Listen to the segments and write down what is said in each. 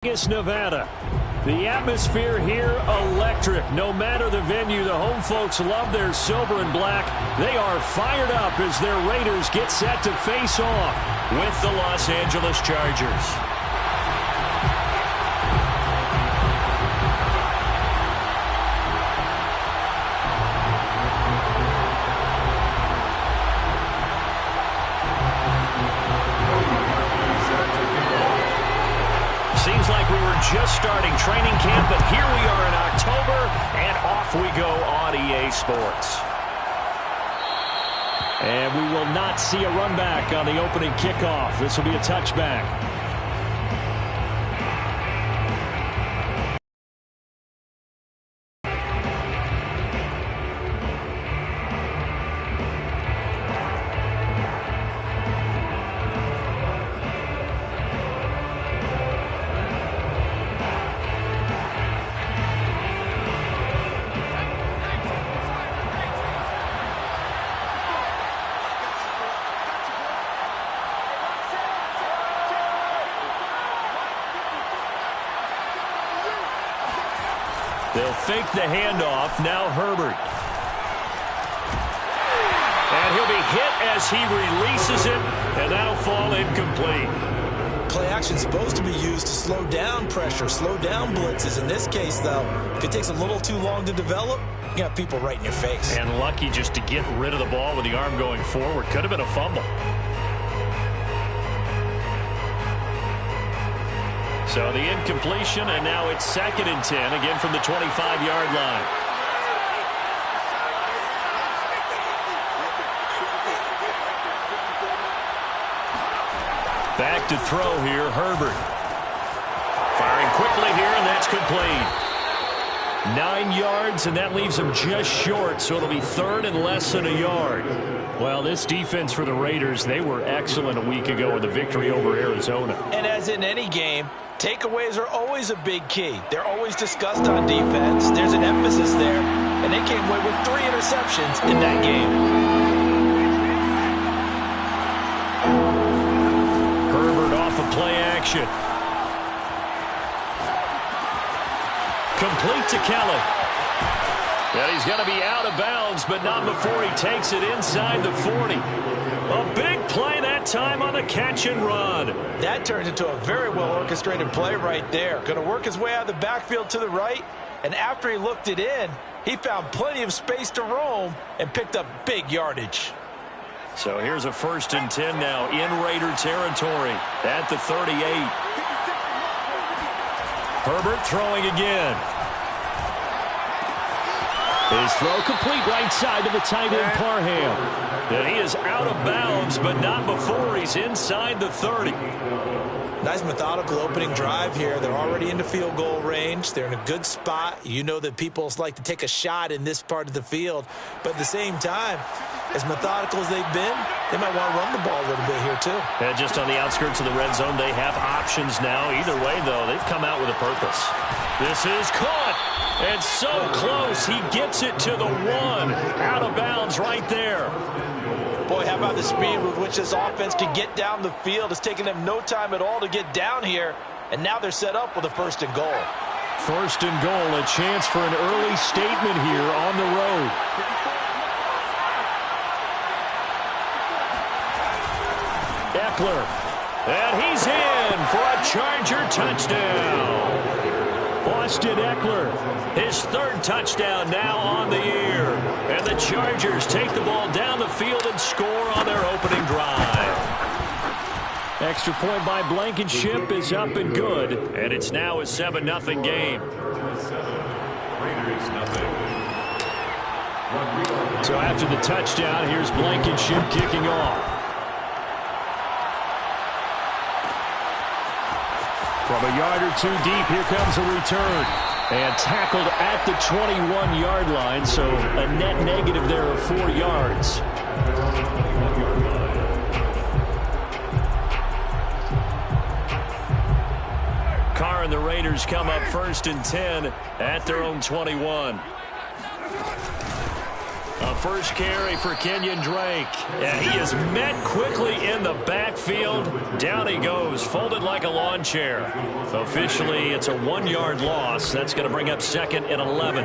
Nevada. The atmosphere here electric. No matter the venue, the home folks love their silver and black. They are fired up as their Raiders get set to face off with the Los Angeles Chargers. Seems like we were just starting training camp, but here we are in October, and off we go on EA Sports. And we will not see a run back on the opening kickoff. This will be a touchback. They'll fake the handoff. Now Herbert. And he'll be hit as he releases it, and that'll fall incomplete. Play action is supposed to be used to slow down pressure, slow down blitzes. In this case, though, if it takes a little too long to develop, you got people right in your face. And lucky just to get rid of the ball with the arm going forward. Could have been a fumble. So the incompletion, and now it's 2nd and 10, again from the 25-yard line. Back to throw here, Herbert. Firing quickly here, and that's complete. 9 yards, and that leaves him just short, so it'll be 3rd and less than a yard. Well, this defense for the Raiders, they were excellent a week ago with the victory over Arizona. And as in any game, takeaways are always a big key. They're always discussed on defense. There's an emphasis there, and they came away with 3 interceptions in that game. Herbert off of play action. Complete to Kelly. And he's going to be out of bounds, but not before he takes it inside the 40. A big play that time on the catch and run. That turns into a very well-orchestrated play right there. Going to work his way out of the backfield to the right, and after he looked it in, he found plenty of space to roam and picked up big yardage. So here's a 1st and 10 now in Raider territory at the 38. Herbert throwing again. His throw complete right side to the tight end Parham. And he is out of bounds, but not before he's inside the 30. Nice methodical opening drive here. They're already into field goal range. They're in a good spot. You know that people like to take a shot in this part of the field. But at the same time, as methodical as they've been, they might want to run the ball a little bit here too. And just on the outskirts of the red zone, they have options now. Either way, though, they've come out with a purpose. This is caught. And so close. He gets it to the 1. Out of bounds right there. Boy, how about the speed with which this offense can get down the field? It's taken them no time at all to get down here. And now they're set up with a 1st and goal. 1st and goal, a chance for an early statement here on the road. Eckler. And he's in for a Charger touchdown. Austin Eckler, his 3rd touchdown now on the year. And the Chargers take the ball down the field and score on their opening drive. Extra point by Blankenship is up and good. And it's now a 7-0 game. So after the touchdown, here's Blankenship kicking off. From a yard or 2 deep, here comes a return. And tackled at the 21-yard line, so a net negative there of 4 yards. Carr and the Raiders come up 1st and 10 at their own 21. A first carry for Kenyon Drake. And he is met quickly in the backfield. Down he goes, folded like a lawn chair. Officially, it's a 1-yard loss. That's going to bring up 2nd and 11.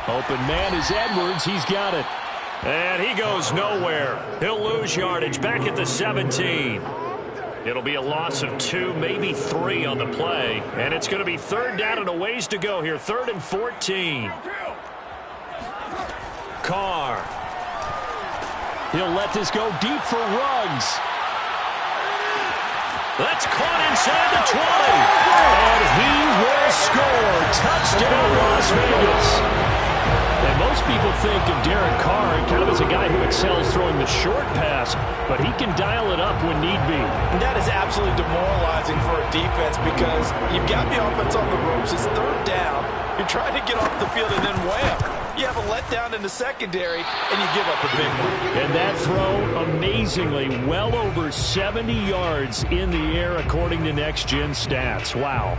Open man is Edwards. He's got it. And he goes nowhere. He'll lose yardage back at the 17. It'll be a loss of 2, maybe 3 on the play. And it's going to be 3rd down and a ways to go here. 3rd and 14. Carr. He'll let this go deep for Ruggs. That's caught inside the 20. And he will score. Touchdown, Las Vegas. And most people think of Derek Carr kind of as a guy who excels throwing the short pass, but he can dial it up when need be. And that is absolutely demoralizing for a defense because you've got the offense on the ropes. It's 3rd down. You're trying to get off the field, and then wham, you have a letdown in the secondary, and you give up a big one. And that throw, amazingly, well over 70 yards in the air, according to Next Gen Stats. Wow.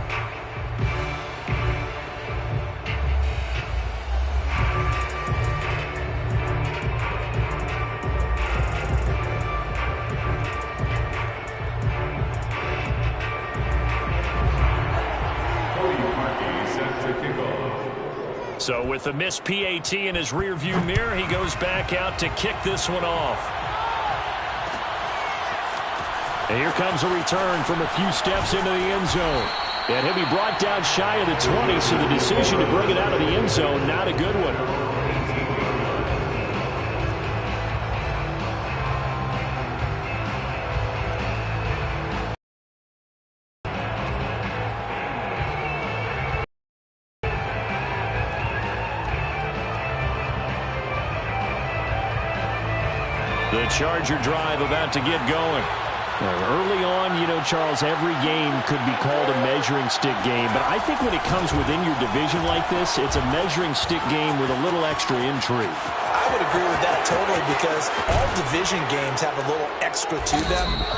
So with the missed PAT in his rearview mirror, he goes back out to kick this one off. And here comes a return from a few steps into the end zone. And he'll be brought down shy of the 20, so the decision to bring it out of the end zone, not a good one. The Charger drive about to get going. Early on, you know, Charles, every game could be called a measuring stick game. But I think when it comes within your division like this, it's a measuring stick game with a little extra intrigue. I would agree with that totally because all division games have a little extra to them.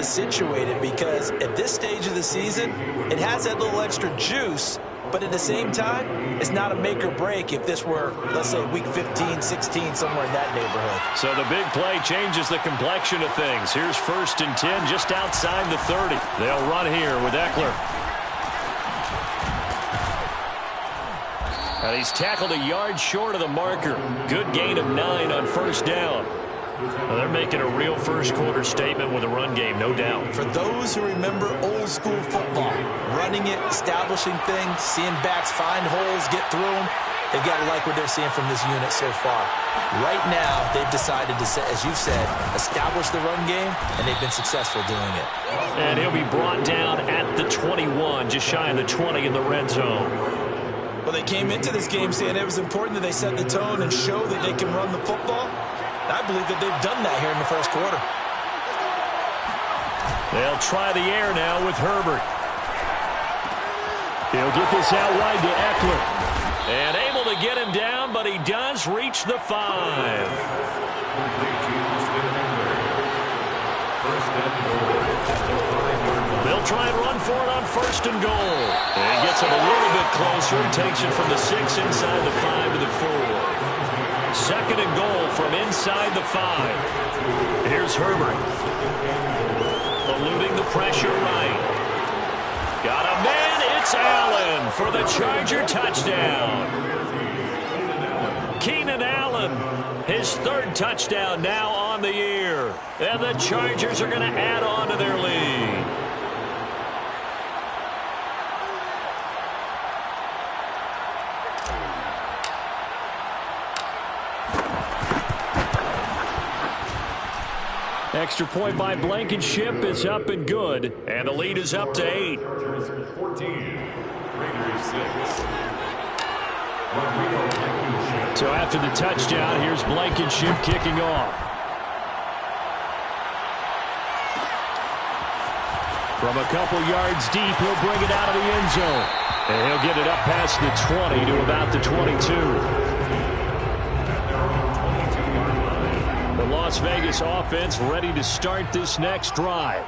Situated because at this stage of the season, it has that little extra juice. But at the same time, it's not a make or break if this were, let's say, week 15, 16, somewhere in that neighborhood. So the big play changes the complexion of things. Here's 1st and 10 just outside the 30. They'll run here with Eckler. And he's tackled a yard short of the marker. Good gain of 9 on 1st down. Well, they're making a real first-quarter statement with a run game, no doubt. For those who remember old-school football, running it, establishing things, seeing backs find holes, get through them, they've got to like what they're seeing from this unit so far. Right now, they've decided to, as you said, establish the run game, and they've been successful doing it. And he'll be brought down at the 21, just shy of the 20 in the red zone. Well, they came into this game saying it was important that they set the tone and show that they can run the football. I believe that they've done that here in the first quarter. They'll try the air now with Herbert. He'll get this out wide to Eckler. And able to get him down, but he does reach the 5. They'll try and run for it on 1st and goal. And he gets him a little bit closer. Takes it from the 6 inside the 5 to the 4. 2nd and goal from inside the 5. Here's Herbert. Eluding the pressure right. Got a man. It's Allen for the Charger touchdown. Keenan Allen, his 3rd touchdown now on the year. And the Chargers are going to add on to their lead. Extra point by Blankenship is up and good. And the lead is up to 8. 14, Raiders 6. So after the touchdown, here's Blankenship kicking off. From a couple yards deep, he'll bring it out of the end zone. And he'll get it up past the 20 to about the 22. Las Vegas offense ready to start this next drive.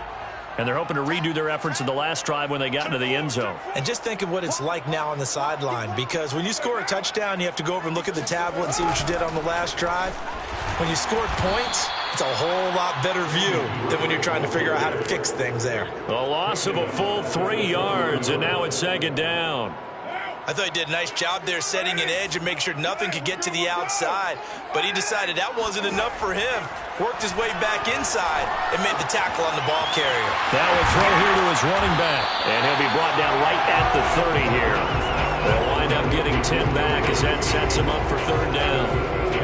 And they're hoping to redo their efforts in the last drive when they got into the end zone. And just think of what it's like now on the sideline, because when you score a touchdown, you have to go over and look at the tablet and see what you did on the last drive. When you scored points, it's a whole lot better view than when you're trying to figure out how to fix things there. A loss of a full 3 yards, and now it's second down. I thought he did a nice job there setting an edge and making sure nothing could get to the outside. But he decided that wasn't enough for him. Worked his way back inside and made the tackle on the ball carrier. Now a throw here to his running back. And he'll be brought down right at the 30 here. They'll wind up getting 10 back as that sets him up for third down.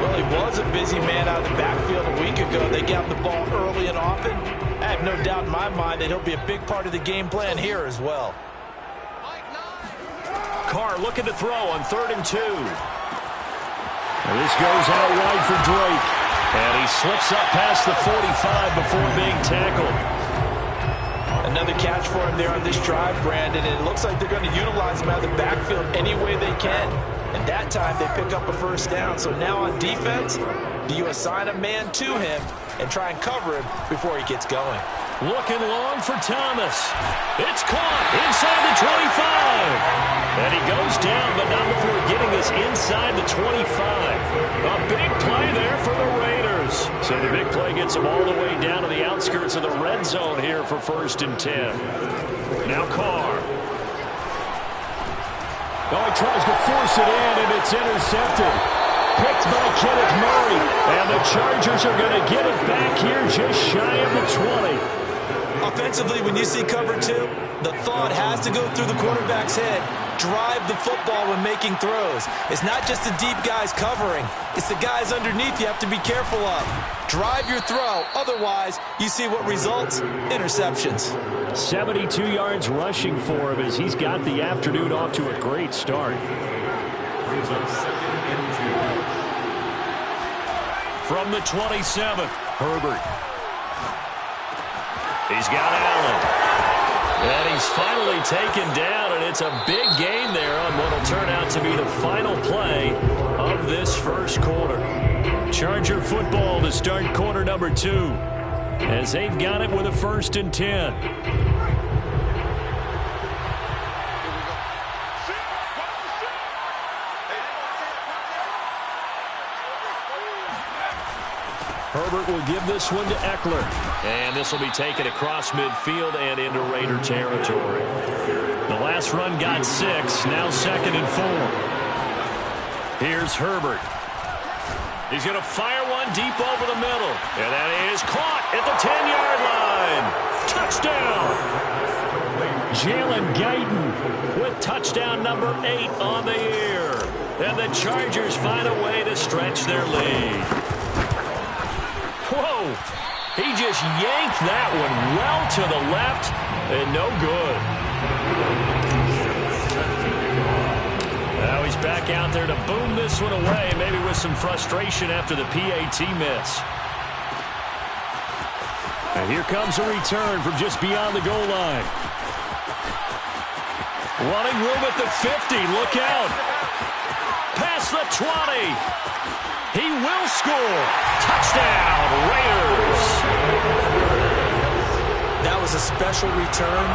Well, he was a busy man out of the backfield a week ago. They got the ball early and often. I have no doubt in my mind that he'll be a big part of the game plan here as well. Carr looking to throw on 3rd and 2. This goes out wide for Drake. And he slips up past the 45 before being tackled. Another catch for him there on this drive, Brandon. And it looks like they're going to utilize him out of the backfield any way they can. And that time they pick up a first down. So now on defense, do you assign a man to him and try and cover him before he gets going? Looking long for Thomas. It's caught inside the 25. And he goes down, but not before getting us inside the 25. A big play there for the Raiders. So the big play gets them all the way down to the outskirts of the red zone here for 1st and 10. Now Carr. Oh, he tries to force it in, and it's intercepted. Picked by Kenneth Murray. And the Chargers are going to get it back here just shy of the 20. Offensively, when you see cover 2, the thought has to go through the quarterback's head. Drive the football when making throws. It's not just the deep guys covering. It's the guys underneath you have to be careful of. Drive your throw. Otherwise, you see what results? Interceptions. 72 yards rushing for him as he's got the afternoon off to a great start. From the 27th, Herbert. He's got Allen. And he's finally taken down, and it's a big gain there on what will turn out to be the final play of this first quarter. Charger football to start quarter number 2 as they've got it with a 1st and 10. Herbert will give this one to Eckler. And this will be taken across midfield and into Raider territory. The last run got 6, now 2nd and 4. Here's Herbert. He's going to fire one deep over the middle. And that is caught at the 10-yard line. Touchdown! Jalen Guyton with touchdown number 8 on the year. And the Chargers find a way to stretch their lead. Whoa! He just yanked that one well to the left, and no good. Now he's back out there to boom this one away, maybe with some frustration after the PAT miss. And here comes a return from just beyond the goal line. Running room at the 50, look out. Past the 20. He will score. Touchdown, Raiders. That was a special return,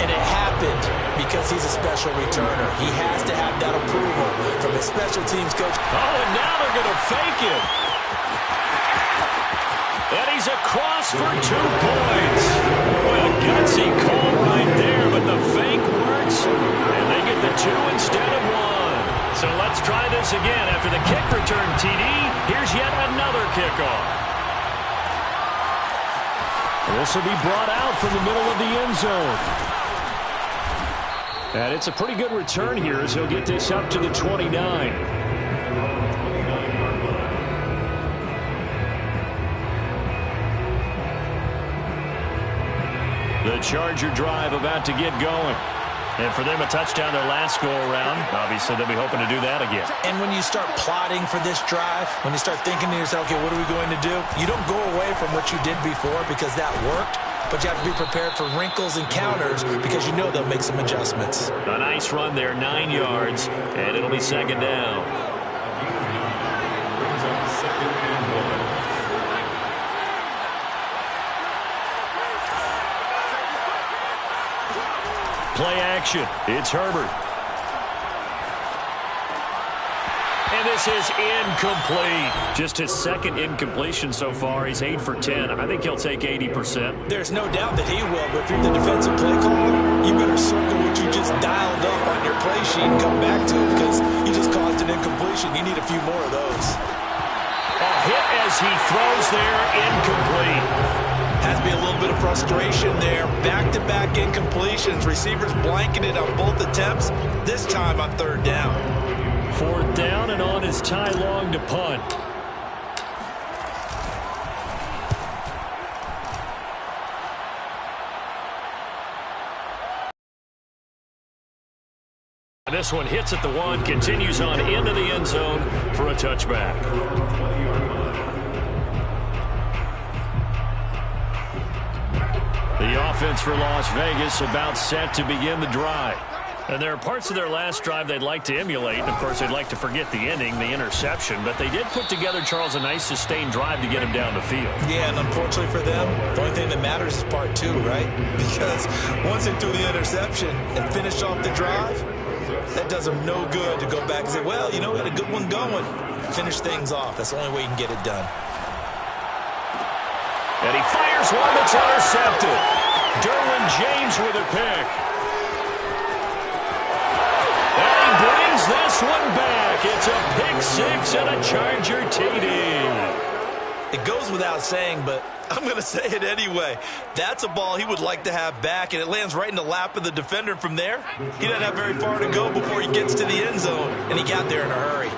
and it happened because he's a special returner. He has to have that approval from his special teams coach. Oh, and now they're going to fake him. And he's across for 2 points. Boy, a gutsy call right there, but the fake works, and they get the 2 instead of 1. So let's try this again. After the kick return TD, here's yet another kickoff. This will be brought out from the middle of the end zone. And it's a pretty good return here as he'll get this up to the 29. The Charger drive about to get going. And for them, a touchdown their last go-around. Obviously, they'll be hoping to do that again. And when you start plotting for this drive, when you start thinking to yourself, okay, what are we going to do? You don't go away from what you did before because that worked, but you have to be prepared for wrinkles and counters because you know they'll make some adjustments. A nice run there, 9 yards, and it'll be second down. Play action. It's Herbert. And this is incomplete. Just his second incompletion so far. He's 8 for 10. I think he'll take 80%. There's no doubt that he will, but if you're the defensive play caller, you better circle what you just dialed up on your play sheet and come back to it because you just caused an incompletion. You need a few more of those. A hit as he throws there, incomplete. Has to be a little bit of frustration there. Back-to-back incompletions. Receivers blanketed on both attempts, this time on third down. Fourth down, and on is Ty Long to punt. This one hits at the 1, continues on into the end zone for a touchback. The offense for Las Vegas about set to begin the drive. And there are parts of their last drive they'd like to emulate. And, of course, they'd like to forget the ending, the interception. But they did put together, Charles, a nice sustained drive to get him down the field. Yeah, and unfortunately for them, the only thing that matters is part 2, right? Because once they threw the interception and finished off the drive, that does them no good to go back and say, well, you know, we had a good one going. Finish things off. That's the only way you can get it done. And he fires one that's intercepted. Derwin James with a pick. And he brings this one back. It's a pick 6 and a Charger TD. It goes without saying, but I'm going to say it anyway. That's a ball he would like to have back, and it lands right in the lap of the defender from there. He doesn't have very far to go before he gets to the end zone, and he got there in a hurry.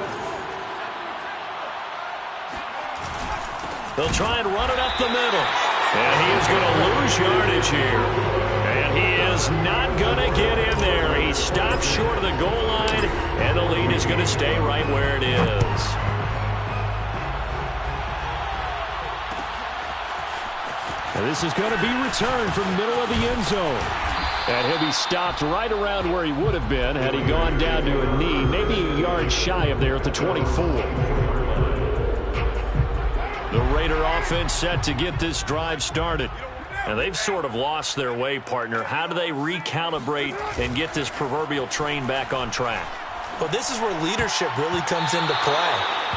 They'll try and run it up the middle. And he is going to lose yardage here. And he is not going to get in there. He stops short of the goal line, and the lead is going to stay right where it is. And this is going to be returned from the middle of the end zone. And he'll be stopped right around where he would have been had he gone down to a knee, maybe a yard shy of there at the 24. The Raider offense set to get this drive started. And they've sort of lost their way, partner. How do they recalibrate and get this proverbial train back on track? Well, this is where leadership really comes into play.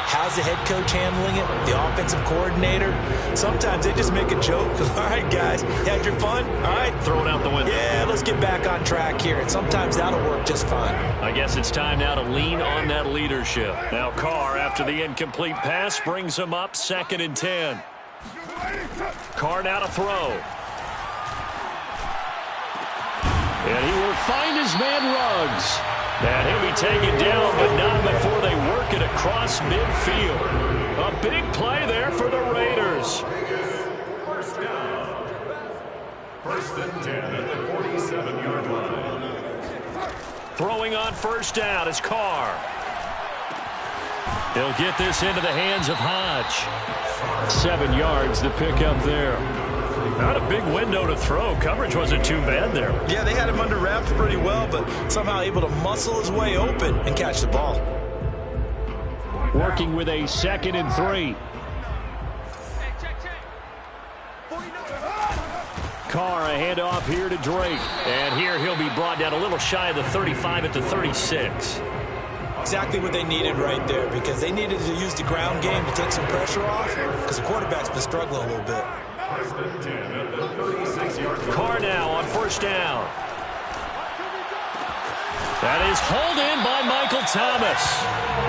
How's the head coach handling it? The offensive coordinator? Sometimes they just make a joke. All right, guys, had your fun? All right. Throw it out the window. Yeah, let's get back on track here. And sometimes that'll work just fine. I guess it's time now to lean on that leadership. Now Carr, after the incomplete pass, brings him up 2nd and 10. Carr now to throw. And he will find his man Ruggs. And he'll be taken down, but not before they work it across midfield. A big play there for the Raiders. First down. 1st and 10 at the 47-yard line. Throwing on first down is Carr. He'll get this into the hands of Hodge. 7 yards to pick up there. Not a big window to throw. Coverage wasn't too bad there. Yeah, they had him under wraps pretty well, but somehow able to muscle his way open and catch the ball. Working with a 2nd and 3. Carr, a handoff here to Drake. And here he'll be brought down a little shy of the 35 at the 36. Exactly what they needed right there, because they needed to use the ground game to take some pressure off, because the quarterback's been struggling a little bit. Carr now on first down. That is hauled in by Michael Thomas.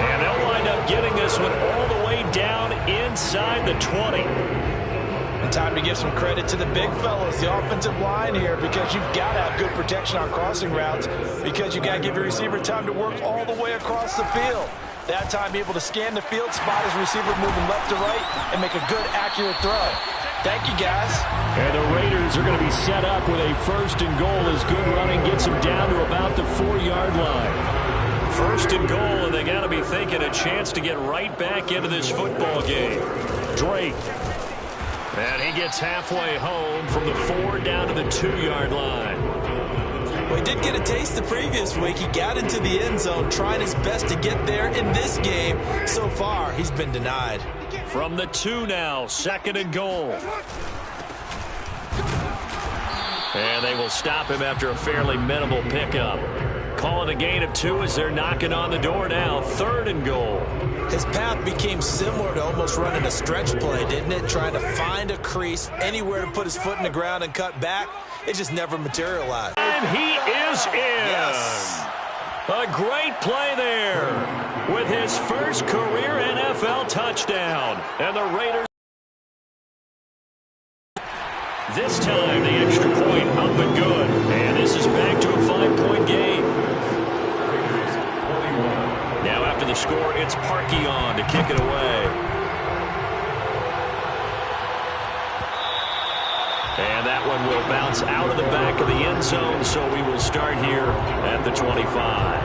And they'll wind up getting this one all the way down inside the 20. And time to give some credit to the big fellas, the offensive line here, because you've got to have good protection on crossing routes, because you've got to give your receiver time to work all the way across the field. That time, be able to scan the field, spot his receiver moving left to right, and make a good, accurate throw. Thank you, guys. And the Raiders are going to be set up with a 1st and goal as good running gets them down to about the 4-yard line. 1st and goal, and they got to be thinking a chance to get right back into this football game. Drake. And he gets halfway home from the 4 down to the 2-yard line. Well, he did get a taste the previous week. He got into the end zone, trying his best to get there in this game. So far, he's been denied. From the 2 now, 2nd and goal. And they will stop him after a fairly minimal pickup. Calling a gain of 2 as they're knocking on the door now. 3rd and goal. His path became similar to almost running a stretch play, didn't it? Trying to find a crease, anywhere to put his foot in the ground and cut back. It just never materialized. And he is in. Yes. A great play there with his first career NFL touchdown. And the Raiders, this time the extra point up and good. And this is back to a 5-point game. Now after the score, it's Parkey on to kick it away. And that one will bounce out of the back of the end zone, so we will start here at the 25.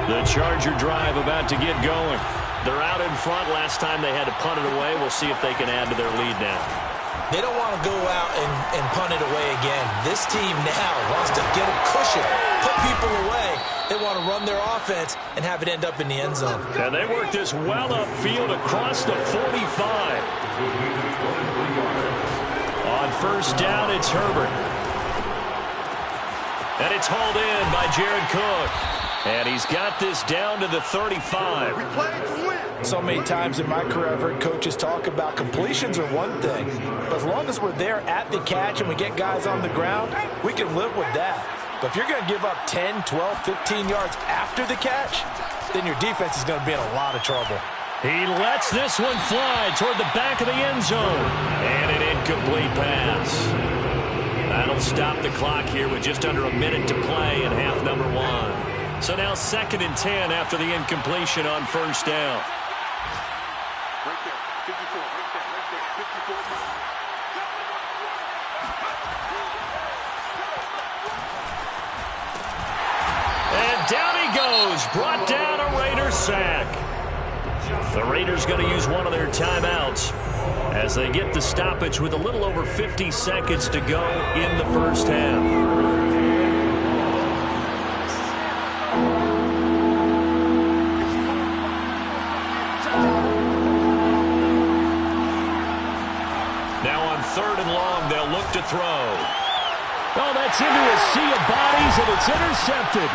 The Charger drive about to get going. They're out in front. Last time they had to punt it away. We'll see if they can add to their lead now. They don't want to go out and punt it away again. This team now wants to get a cushion, put people away. They want to run their offense and have it end up in the end zone. And they work this well upfield across the 45. On first down, it's Herbert. And it's hauled in by Jared Cook. And he's got this down to the 35. So many times in my career, I've heard coaches talk about completions are one thing. But as long as we're there at the catch and we get guys on the ground, we can live with that. But if you're going to give up 10, 12, 15 yards after the catch, then your defense is going to be in a lot of trouble. He lets this one fly toward the back of the end zone. And an incomplete pass. That'll stop the clock here with just under a minute to play in half number 1. So now 2nd and 10 after the incompletion on first down. Right there, 54, right there, 54. And down he goes, brought down a Raiders sack. The Raiders going to use one of their timeouts as they get the stoppage with a little over 50 seconds to go in the first half. Now on 3rd and long, they'll look to throw. Oh, that's into a sea of bodies, and it's intercepted.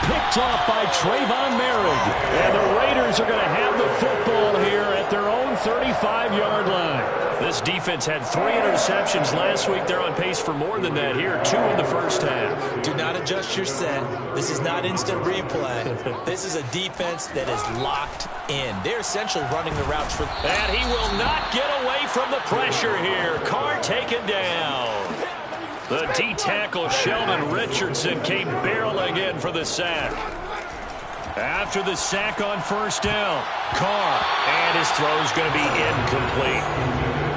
Picked off by Trayvon Merrick. And the Raiders are going to have the football here at their own 35-yard line. This defense had 3 interceptions last week. They're on pace for more than that here, 2 in the first half. Do not adjust your set. This is not instant replay. This is a defense that is locked in. They're essentially running the routes for... And he will not get away from the pressure here. Carr taken down. The D-tackle Sheldon Richardson came barreling in for the sack. After the sack on first down, Carr, and his throw's going to be incomplete.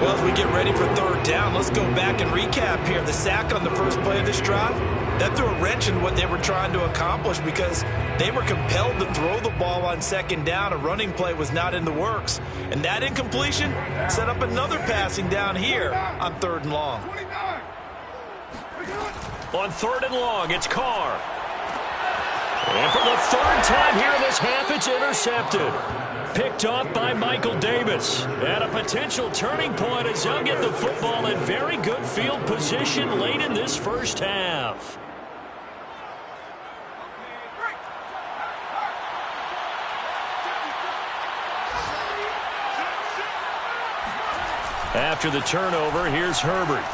Well, as we get ready for 3rd down, let's go back and recap here. The sack on the first play of this drive, that threw a wrench in what they were trying to accomplish because they were compelled to throw the ball on 2nd down. A running play was not in the works. And that incompletion set up another passing down here on 3rd and long. On 3rd and long, it's Carr. And for the 3rd time here in this half, it's intercepted. Picked off by Michael Davis. And a potential turning point as they'll get the football in very good field position late in this first half. After the turnover, here's Herbert.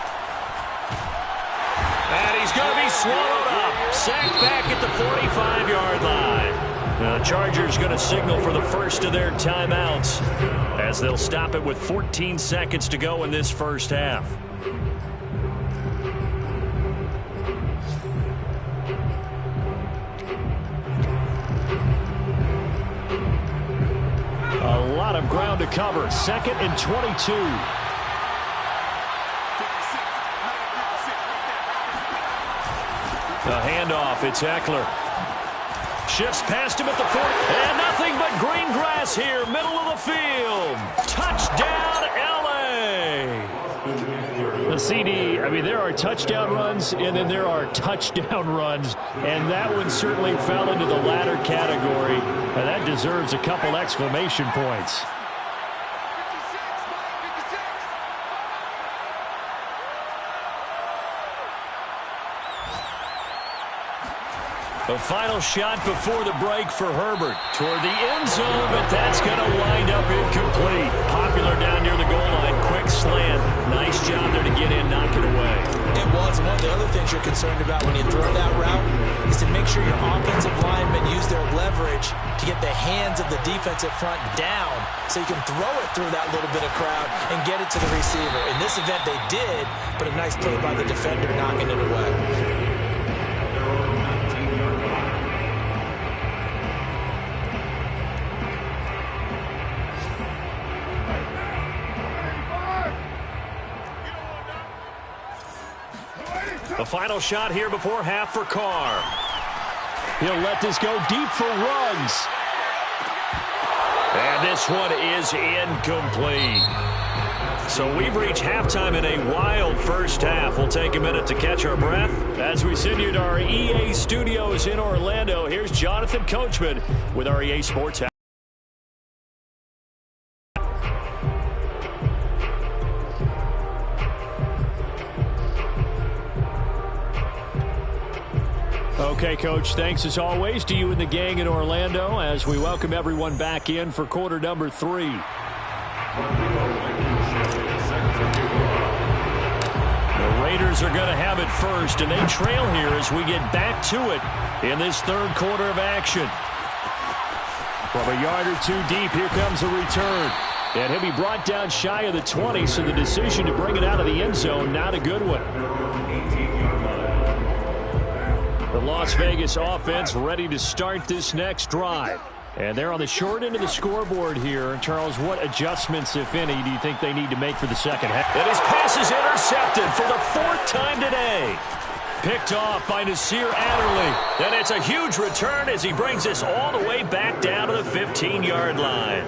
And he's going to be swallowed up. Sacked back at the 45-yard line. The Chargers going to signal for the first of their timeouts as they'll stop it with 14 seconds to go in this first half. A lot of ground to cover. 2nd and 22. The handoff, it's Eckler. Shifts past him at the 40. And nothing but green grass here, middle of the field. Touchdown, L.A. CD, I mean, there are touchdown runs, and then there are touchdown runs, and that one certainly fell into the latter category, and that deserves a couple exclamation points. The final shot before the break for Herbert toward the end zone, but that's going to wind up incomplete. Popular down near the goal line. Quick slant. Nice job there to get in, knock it away. It was. One of the other things you're concerned about when you throw that route is to make sure your offensive linemen use their leverage to get the hands of the defensive front down so you can throw it through that little bit of crowd and get it to the receiver. In this event, they did, but a nice play by the defender knocking it away. The final shot here before half for Carr. He'll let this go deep for Ruggs. And this one is incomplete. So we've reached halftime in a wild first half. We'll take a minute to catch our breath. As we send you to our EA studios in Orlando, here's Jonathan Coachman with our EA Sports Half. Okay, Coach, thanks as always to you and the gang in Orlando as we welcome everyone back in for quarter number 3. The Raiders are going to have it first, and they trail here as we get back to it in this third quarter of action. From a yard or two deep, here comes a return. And he'll be brought down shy of the 20, so the decision to bring it out of the end zone, not a good one. The Las Vegas offense ready to start this next drive. And they're on the short end of the scoreboard here. Charles, what adjustments, if any, do you think they need to make for the second half? And his pass is intercepted for the 4th time today. Picked off by Nasir Adderley. And it's a huge return as he brings us all the way back down to the 15-yard line.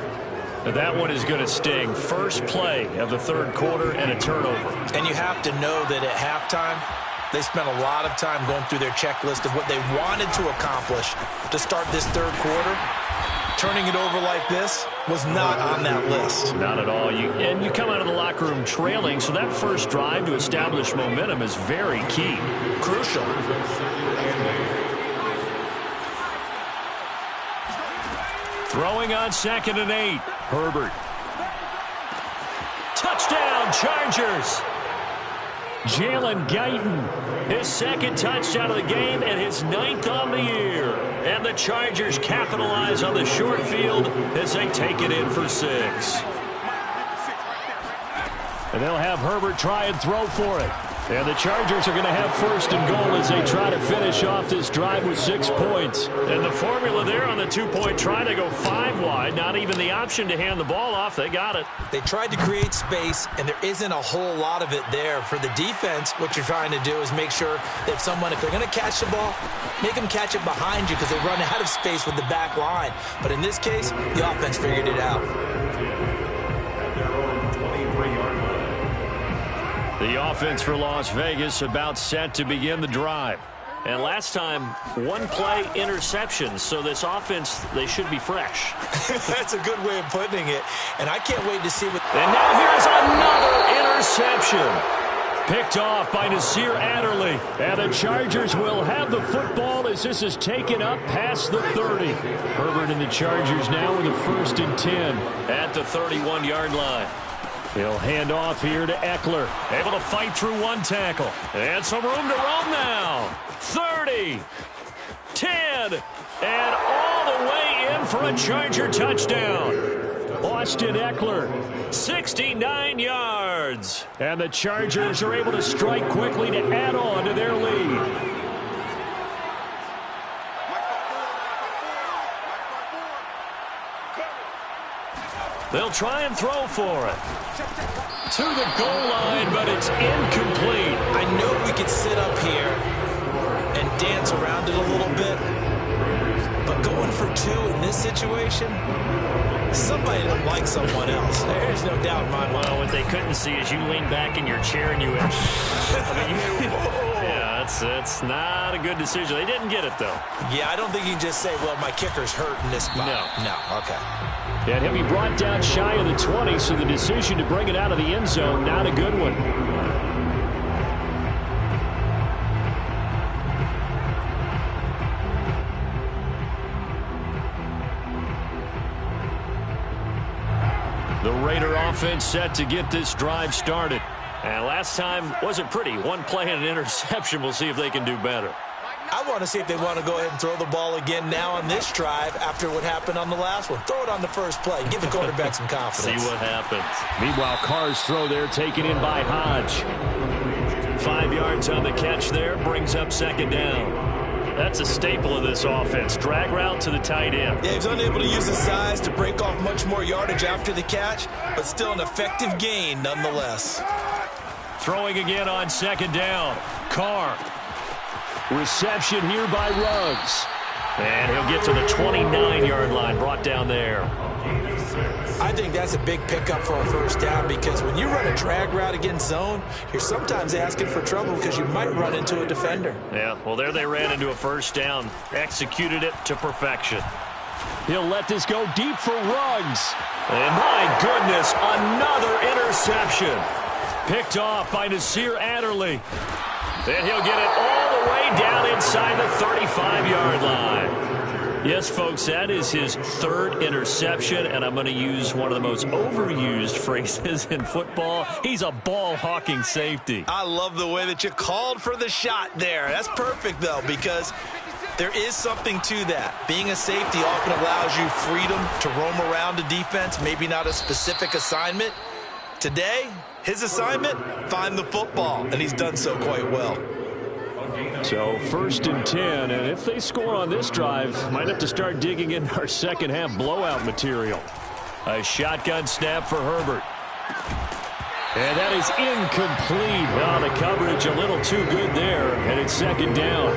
And that one is going to sting. First play of the third quarter and a turnover. And you have to know that at halftime, they spent a lot of time going through their checklist of what they wanted to accomplish to start this third quarter. Turning it over like this was not on that list. Not at all. And you come out of the locker room trailing, so that first drive to establish momentum is very key. Crucial. Throwing on 2nd and 8. Herbert. Touchdown, Chargers. Jalen Guyton, his 2nd touchdown of the game and his 9th on the year. And the Chargers capitalize on the short field as they take it in for 6. And they'll have Herbert try and throw for it. And the Chargers are going to have 1st and goal as they try to finish off this drive with 6 points. And the formula there on the 2-point try to go 5 wide. Not even the option to hand the ball off. They got it. They tried to create space, and there isn't a whole lot of it there. For the defense, what you're trying to do is make sure that if they're going to catch the ball, make them catch it behind you because they run out of space with the back line. But in this case, the offense figured it out. The offense for Las Vegas about set to begin the drive. And last time, 1-play interception. So this offense, they should be fresh. That's a good way of putting it. And I can't wait to see what... And now here's another interception. Picked off by Nasir Adderley. And the Chargers will have the football as this is taken up past the 30. Herbert and the Chargers now with a 1st and 10 at the 31-yard line. He'll hand off here to Eckler. Able to fight through 1 tackle. And some room to roam now. 30, 10, and all the way in for a Charger touchdown. Austin Eckler, 69 yards. And the Chargers are able to strike quickly to add on to their lead. They'll try and throw for it. To the goal line, but it's incomplete. I know we could sit up here and dance around it a little bit, But going for 2 in this situation, somebody doesn't like someone else. There's no doubt in my mind. Well, what they couldn't see is you lean back in your chair and you went, yeah, that's not a good decision. They didn't get it, though. Yeah, I don't think you can just say, well, my kicker's hurt in this spot. No, okay. And he'll be brought down shy of the 20, so the decision to bring it out of the end zone, not a good one. The Raider offense set to get this drive started. And last time wasn't pretty. One play and an interception. We'll see if they can do better. I want to see if they want to go ahead and throw the ball again now on this drive after what happened on the last one. Throw it on the first play. Give the quarterback some confidence. See what happens. Meanwhile, Carr's throw there taken in by Hodge. 5 yards on the catch there. Brings up second down. That's a staple of this offense. Drag route to the tight end. Yeah, he's unable to use his size to break off much more yardage after the catch, but still an effective gain nonetheless. Throwing again on second down. Carr. Reception here by Ruggs. And he'll get to the 29-yard line, brought down there. I think that's a big pickup for a first down because when you run a drag route against zone, you're sometimes asking for trouble because you might run into a defender. Yeah, well, there they ran into a first down. Executed it to perfection. He'll let this go deep for Ruggs. And my goodness, another interception. Picked off by Nasir Adderley. Then he'll get it all the way down inside the 35-yard line. Yes, folks, that is his third interception, and I'm going to use one of the most overused phrases in football. He's a ball-hawking safety. I love the way that you called for the shot there. That's perfect, though, because there is something to that. Being a safety often allows you freedom to roam around a defense, maybe not a specific assignment. Today, his assignment, find the football, and he's done so quite well. So 1st and 10, and if they score on this drive, might have to start digging in our second half blowout material. A shotgun snap for Herbert. And that is incomplete. Oh, the coverage a little too good there, and it's second down.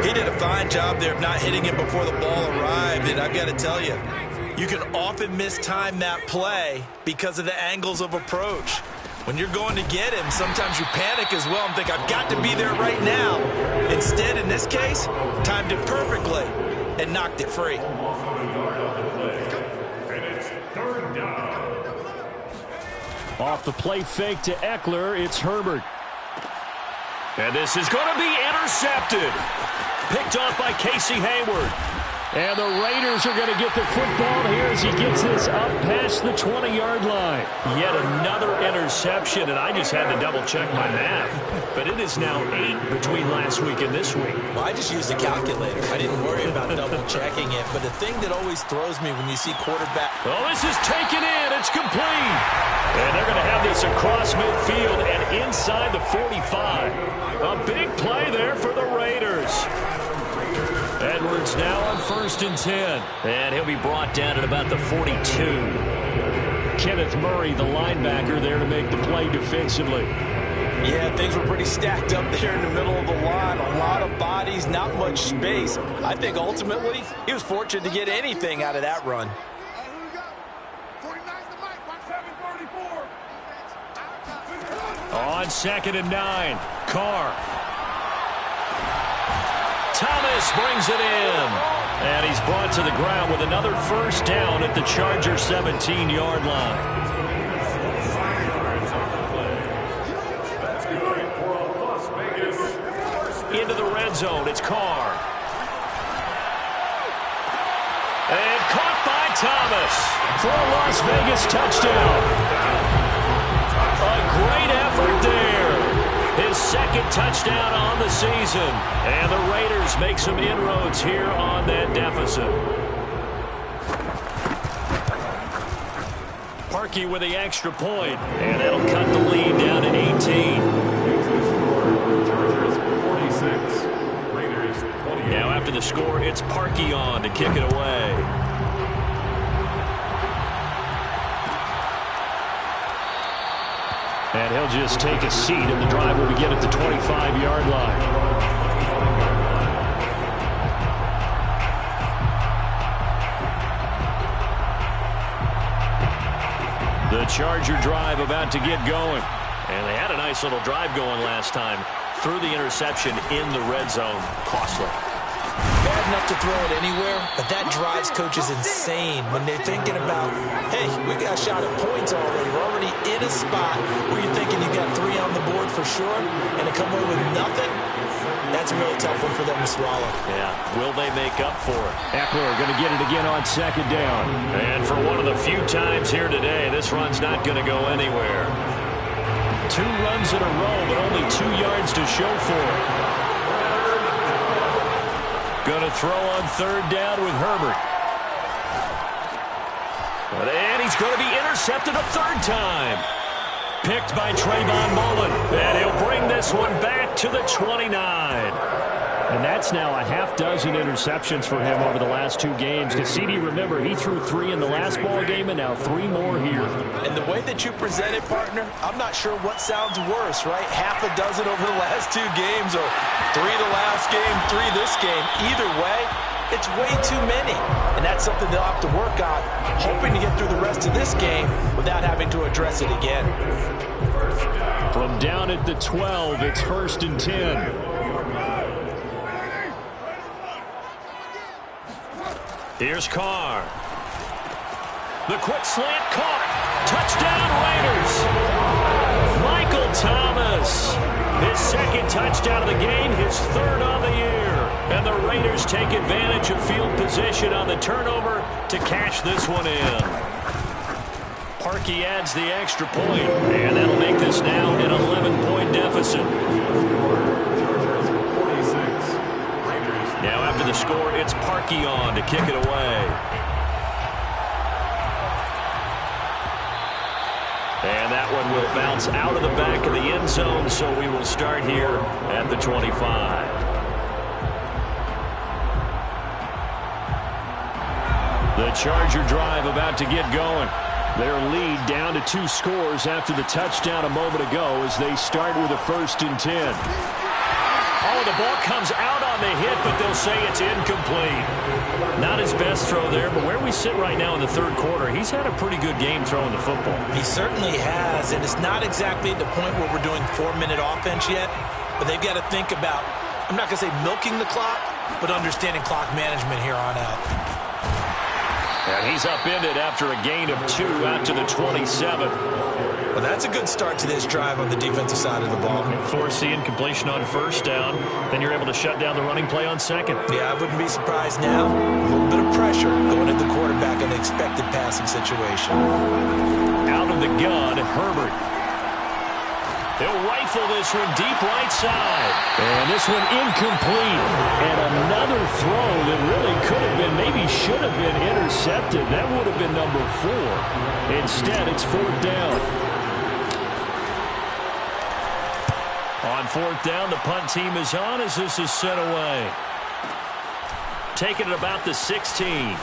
He did a fine job there of not hitting it before the ball arrived, and I've got to tell you, you can often mistime that play because of the angles of approach. When you're going to get him, sometimes you panic as well and think, I've got to be there right now. Instead, in this case, timed it perfectly and knocked it free. Off the play fake to Eckler, it's Herbert. And this is going to be intercepted. Picked off by Casey Hayward. And the Raiders are going to get the football here as he gets this up past the 20-yard line. Yet another interception, and I just had to double-check my math. But it is now 8 between last week and this week. Well, I just used a calculator. I didn't worry about double-checking it. But the thing that always throws me when you see quarterback... Oh, this is taken in. It's complete. And they're going to have this across midfield and inside the 45. A big play there for the Raiders. Edwards now on 1st and 10. And he'll be brought down at about the 42. Kenneth Murray, the linebacker, there to make the play defensively. Yeah, things were pretty stacked up there in the middle of the line. A lot of bodies, not much space. I think ultimately he was fortunate to get anything out of that run. On 2nd and 9, Carr. Thomas brings it in. And he's brought to the ground with another first down at the Charger 17-yard line. Into the red zone, it's Carr. And caught by Thomas for a Las Vegas touchdown. A great effort there. His second touchdown on the season. And the Raiders make some inroads here on that deficit. Parkey with the extra point. And that'll cut the lead down to 18. Now after the score, it's Parkey on to kick it away. And he'll just take a seat, and the drive will begin at the 25-yard line. Charger drive about to get going. And they had a nice little drive going last time. Threw the interception in the red zone. Costly. Bad enough to throw it anywhere, but that drives coaches insane when they're thinking about, hey, we got a shot at points already. We're already in a spot where you're thinking you got 3 on the board for sure, and to come away with nothing, that's a really tough one for them to swallow. Yeah, will they make up for it? Eckler going to get it again on second down. And for one of the few times here today, this run's not going to go anywhere. 2 runs in a row, but only 2 yards to show for it. Going to throw on third down with Herbert. And he's going to be intercepted a third time. Picked by Trayvon Mullen. And he'll bring this one back to the 29. And that's now a half-dozen interceptions for him over the last 2 games. Because CD, remember, he threw 3 in the last ball game and now 3 more here. And the way that you present it, partner, I'm not sure what sounds worse, right? Half a dozen over the last 2 games or 3 the last game, 3 this game. Either way, it's way too many. And that's something they'll have to work on, hoping to get through the rest of this game without having to address it again. From down at the 12, it's 1st and 10. Here's Carr. The quick slant caught. Touchdown Raiders. Michael Thomas. His 2nd touchdown of the game, his 3rd on the year. And the Raiders take advantage of field position on the turnover to cash this one in. Parkey adds the extra point, and that'll make this now an 11-point deficit. Now after the score, it's Parkey on to kick it away. And that one will bounce out of the back of the end zone, so we will start here at the 25. The Charger drive about to get going. Their lead down to 2 scores after the touchdown a moment ago as they start with a 1st and 10. Oh, the ball comes out on the hit, but they'll say it's incomplete. Not his best throw there, but where we sit right now in the 3rd quarter, he's had a pretty good game throwing the football. He certainly has, and it's not exactly at the point where we're doing 4-minute offense yet, but they've got to think about, I'm not going to say milking the clock, but understanding clock management here on out. And he's upended after a gain of 2 out to the 27. Well, that's a good start to this drive on the defensive side of the ball. Force the incompletion on 1st down. Then you're able to shut down the running play on 2nd. Yeah, I wouldn't be surprised now. A little bit of pressure going at the quarterback in the expected passing situation. Out of the gun, Herbert. He'll rifle this one deep right side. And this one incomplete. And another throw that really could have been, maybe should have been intercepted. That would have been number 4. Instead, it's 4th down. On 4th down, the punt team is on as this is sent away. Taking it about the 16.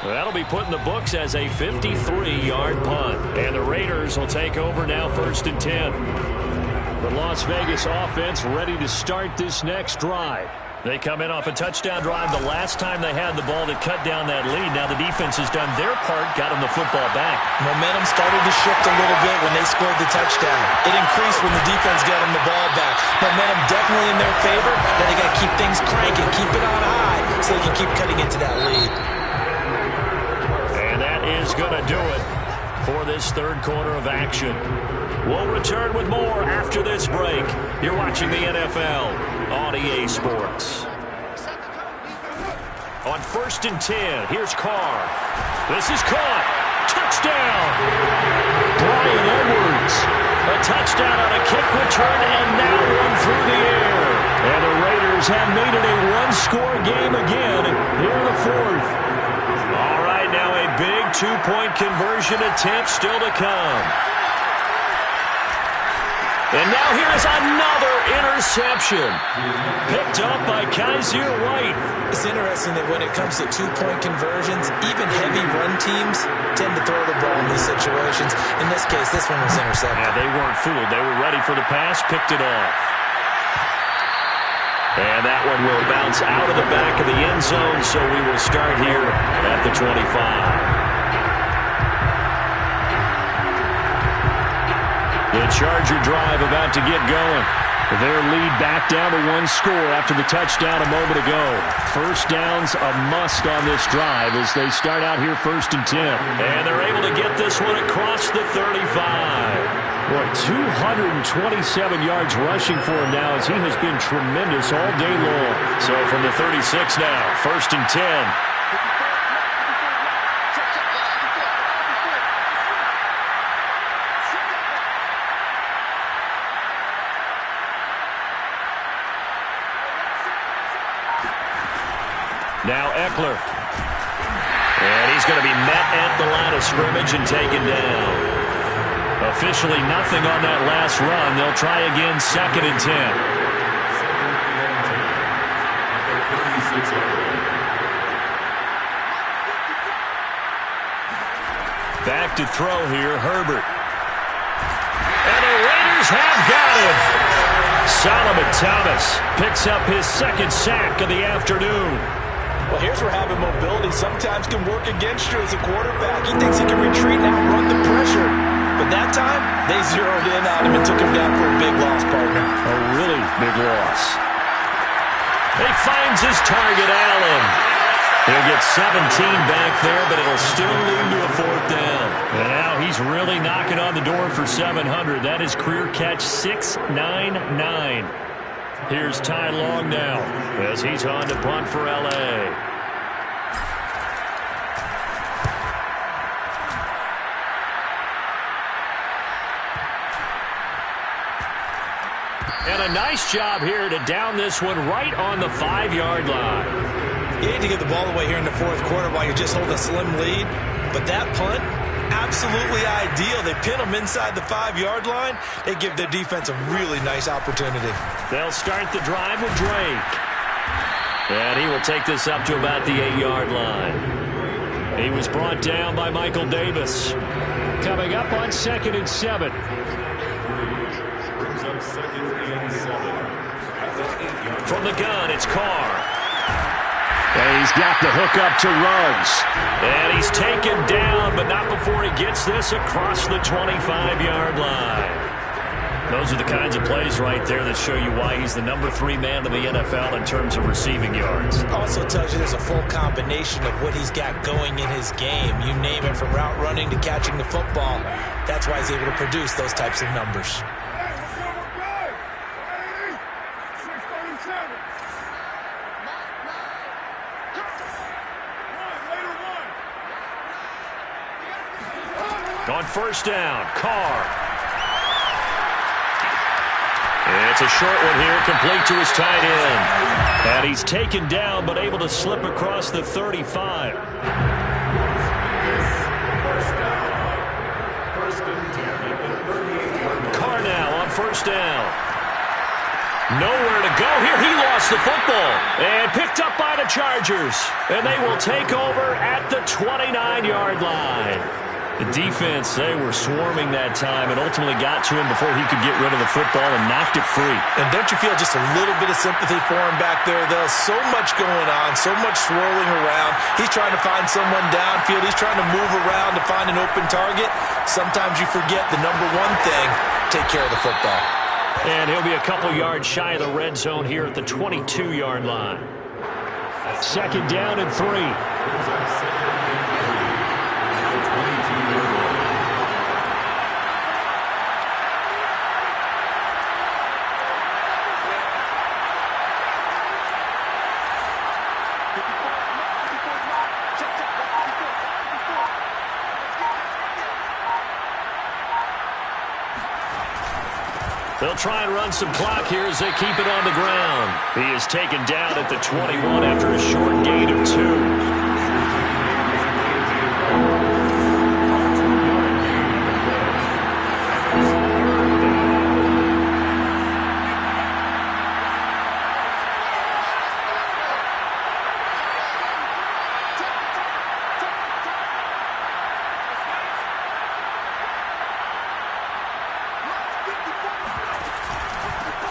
That'll be put in the books as a 53-yard punt. And the Raiders will take over now 1st and 10. The Las Vegas offense ready to start this next drive. They come in off a touchdown drive the last time they had the ball that cut down that lead. Now the defense has done their part, got them the football back. Momentum started to shift a little bit when they scored the touchdown. It increased when the defense got them the ball back. Momentum definitely in their favor. Now they got to keep things cranking, keep it on high so they can keep cutting into that lead. And that is going to do it for this 3rd quarter of action. We'll return with more after this break. You're watching the NFL on EA Sports. On 1st and 10, here's Carr. This is caught. Touchdown! Brian Edwards. A touchdown on a kick return and now one through the air. And the Raiders have made it a 1-score game again here in the 4th. All right, now a big 2-point conversion attempt still to come. And now here is another interception. Picked up by Kaiser White. It's interesting that when it comes to 2-point conversions, even heavy run teams tend to throw the ball in these situations. In this case, this one was intercepted. Yeah, they weren't fooled. They were ready for the pass, picked it off. And that one will bounce out of the back of the end zone, so we will start here at the 25. The Charger drive about to get going. Their lead back down to one score after the touchdown a moment ago. First down's a must on this drive as they start out here 1st and 10. And they're able to get this one across the 35. Boy, 227 yards rushing for him now as he has been tremendous all day long. So from the 36 now, 1st and 10. Now Eckler. And he's going to be met at the line of scrimmage and taken down. Officially nothing on that last run. They'll try again 2nd and 10. Back to throw here, Herbert. And the Raiders have got him. Solomon Thomas picks up his 2nd sack of the afternoon. Well, here's where having mobility sometimes can work against you as a quarterback. He thinks he can retreat and outrun the pressure. But that time, they zeroed in on him and took him down for a big loss, partner. A really big loss. He finds his target, Allen. He'll get 17 back there, but it'll still lead to a 4th down. And now he's really knocking on the door for 700. That is career catch 699. Here's Ty Long now as he's on to punt for L.A. And a nice job here to down this one right on the 5-yard line. You need to get the ball away here in the 4th quarter while you're just holding a slim lead. But that punt, absolutely ideal. They pin them inside the 5-yard line. They give their defense a really nice opportunity. They'll start the drive with Drake. And he will take this up to about the 8-yard line. He was brought down by Michael Davis. Coming up on 2nd and 7. Brings up 2nd and 7. At the 8-yard From the gun, it's Carr. And he's got the hook up to Ruggs. And he's taken down, but not before he gets this across the 25-yard line. Those are the kinds of plays right there that show you why he's the number 3 man in the NFL in terms of receiving yards. Also tells you there's a full combination of what he's got going in his game. You name it, from route running to catching the football. That's why he's able to produce those types of numbers. On 1st down, Carr. It's a short one here, complete to his tight end. And he's taken down, but able to slip across the 35. 1st down. 1st and 10 at the 38-yard line. Carr now on 1st down. Nowhere to go here. He lost the football and picked up by the Chargers. And they will take over at the 29-yard line. The defense, they were swarming that time and ultimately got to him before he could get rid of the football and knocked it free. And don't you feel just a little bit of sympathy for him back there, though? So much going on, so much swirling around. He's trying to find someone downfield. He's trying to move around to find an open target. Sometimes you forget the number one thing, take care of the football. And he'll be a couple yards shy of the red zone here at the 22-yard line. 2nd down and 3. They'll try and run some clock here as they keep it on the ground. He is taken down at the 21 after a short gain of 2.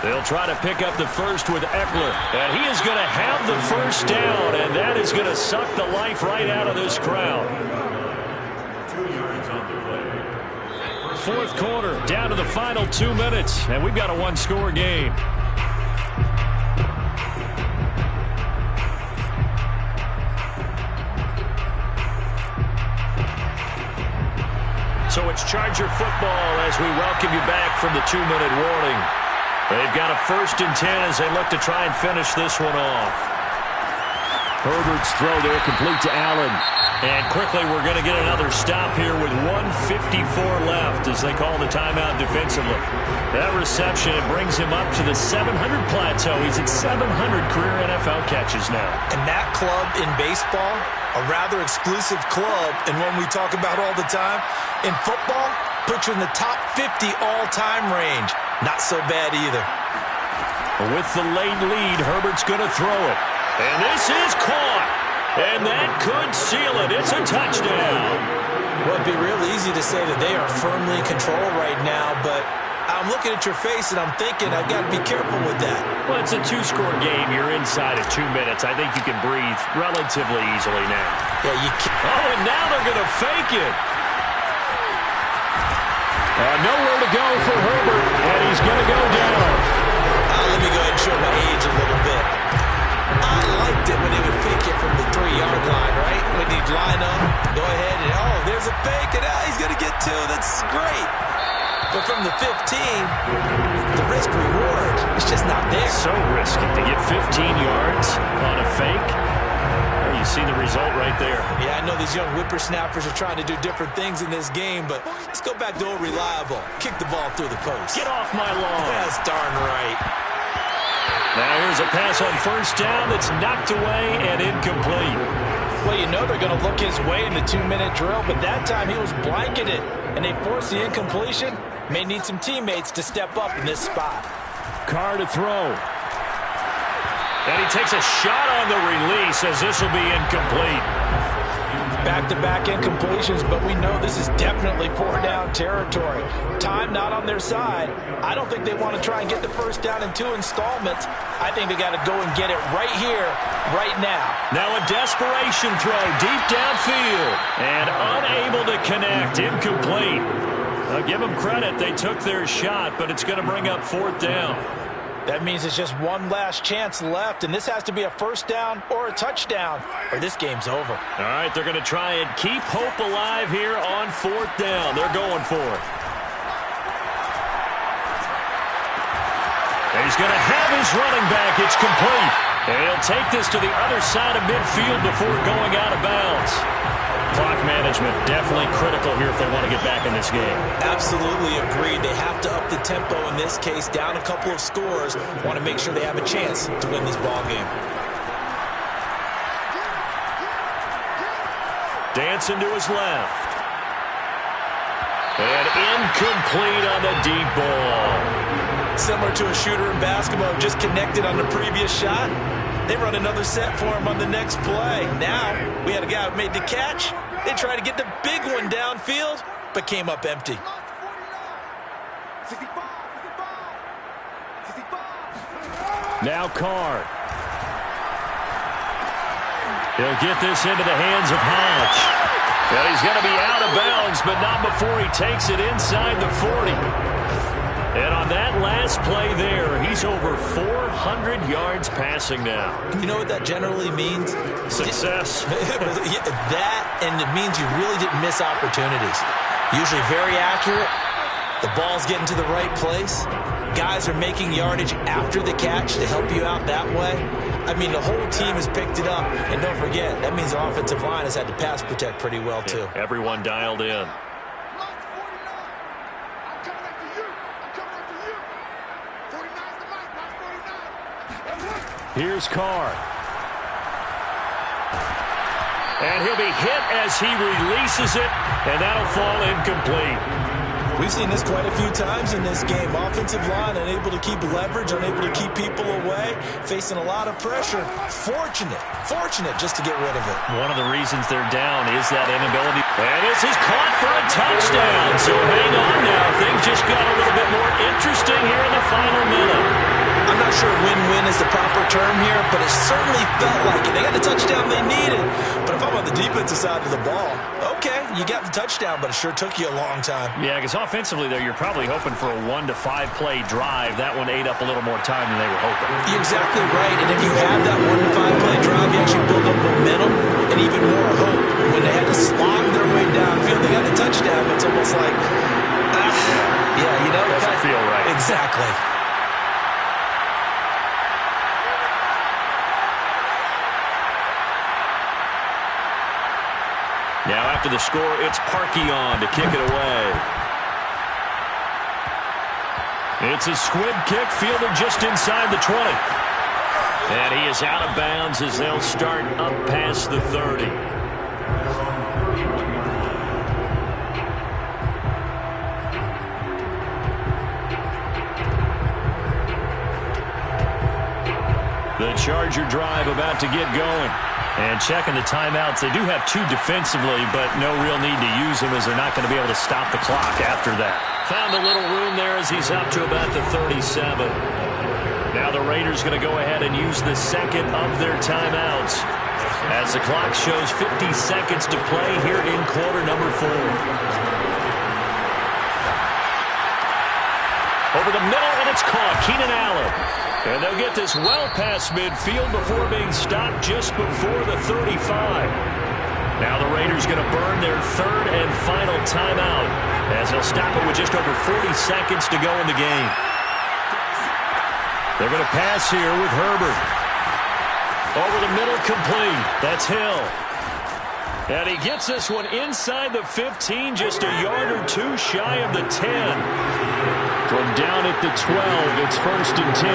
They'll try to pick up the first with Eckler. And he is going to have the 1st down, and that is going to suck the life right out of this crowd. 2 yards on the play. fourth quarter, down to the final 2 minutes, and we've got a one-score game. So it's Charger football as we welcome you back from the 2-minute warning. They've got a 1st and 10 as they look to try and finish this one off. Herbert's throw there complete to Allen. And quickly we're going to get another stop here with 1:54 left as they call the timeout defensively. That reception, it brings him up to the 700 plateau. He's at 700 career NFL catches now. And that club in baseball, a rather exclusive club, and one we talk about all the time, in football, puts you in the top 50 all-time range. Not so bad either. With the late lead, Herbert's going to throw it. And this is caught. And that could seal it. It's a touchdown. Well, it'd be real easy to say that they are firmly in control right now, but I'm looking at your face and I'm thinking I've got to be careful with that. Well, it's a 2-score game. You're inside of 2 minutes. I think you can breathe relatively easily now. Yeah, you can. Oh, and now they're going to fake it. Nowhere to go for Herbert, and he's going to go down. Let me go ahead and show my age a little bit. I liked it when they would fake it from the 3-yard line, right? When he'd line up, go ahead and, oh, there's a fake, and he's going to get 2. That's great. But from the 15, the risk-reward is just not there. So risky to get 15 yards on a fake. Well, you see the result right there. Yeah, I know these young whippersnappers are trying to do different things in this game, but let's go back to old reliable. Kick the ball through the post. Get off my lawn. That's darn right. Now here's a pass on 1st down that's knocked away and incomplete. Well, you know they're going to look his way in the 2-minute drill, but that time he was blanketed, and they forced the incompletion. May need some teammates to step up in this spot. Carr to throw. And he takes a shot on the release as this will be incomplete. Back-to-back incompletions, but we know this is definitely 4-down territory. Time not on their side. I don't think they want to try and get the 1st down in 2 installments. I think they got to go and get it right here, right now. Now a desperation throw deep downfield and unable to connect. Incomplete. I'll give them credit. They took their shot, but it's going to bring up 4th down. That means it's just one last chance left, and this has to be a 1st down or a touchdown, or this game's over. All right, they're going to try and keep hope alive here on 4th down. They're going for it. And he's going to have his running back. It's complete. And he'll take this to the other side of midfield before going out of bounds. Clock management definitely critical here if they want to get back in this game. Absolutely agreed. They have to up the tempo in this case, down a couple of scores. Want to make sure they have a chance to win this ball game. Dancing to his left. And incomplete on the deep ball. Similar to a shooter in basketball, just connected on the previous shot. They run another set for him on the next play. Now, we had a guy who made the catch. They tried to get the big one downfield, but came up empty. Now Carr. He'll get this into the hands of Hodge. Well, he's going to be out of bounds, but not before he takes it inside the 40. And on that last play there, he's over 400 yards passing now. You know what that generally means? Success. That, and it means you really didn't miss opportunities. Usually very accurate. The ball's getting to the right place. Guys are making yardage after the catch to help you out that way. I mean, the whole team has picked it up. And don't forget, that means the offensive line has had to pass protect pretty well, too. Yeah, everyone dialed in. Here's Carr. And he'll be hit as he releases it, and that'll fall incomplete. We've seen this quite a few times in this game. Offensive line unable to keep leverage, unable to keep people away, facing a lot of pressure. Fortunate just to get rid of it. One of the reasons they're down is that inability. And this is caught for a touchdown. So hang on now. Things just got a little bit more interesting here in the final minute. I'm not sure win-win is the proper term here, but it certainly felt like it. They got the touchdown they needed. But if I'm on the defensive side of the ball, okay, you got the touchdown, but it sure took you a long time. Yeah, because offensively there, you're probably hoping for a 1 to 5 play drive. That one ate up a little more time than they were hoping. You're exactly right, and if you have that 1 to 5 play drive, you actually build up momentum and even more hope. When they had to slog their way downfield, they got the touchdown, but it's almost like, yeah, you know. It doesn't feel right. Exactly. Now after the score, it's Parkey on to kick it away. It's a squib kick fielded just inside the 20. And he is out of bounds as they'll start up past the 30. The Charger drive about to get going. And checking the timeouts, they do have 2 defensively, but no real need to use them as they're not going to be able to stop the clock after that. Found a little room there as he's up to about the 37. Now the Raiders going to go ahead and use the second of their timeouts as the clock shows 50 seconds to play here in quarter number 4. Over the middle, and it's caught. Keenan Allen. And they'll get this well past midfield before being stopped just before the 35. Now the Raiders going to burn their third and final timeout as they'll stop it with just over 40 seconds to go in the game. They're going to pass here with Herbert. Over the middle, complete. That's Hill. And he gets this one inside the 15, just a yard or 2 shy of the 10. From down at the 12, it's 1st and 10.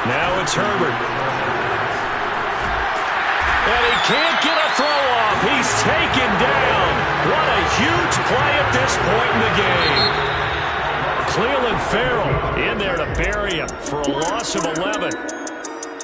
Now it's Herbert. And he can't get a throw off. He's taken down. What a huge play at this point in the game. Cleveland Farrell in there to bury him for a loss of 11.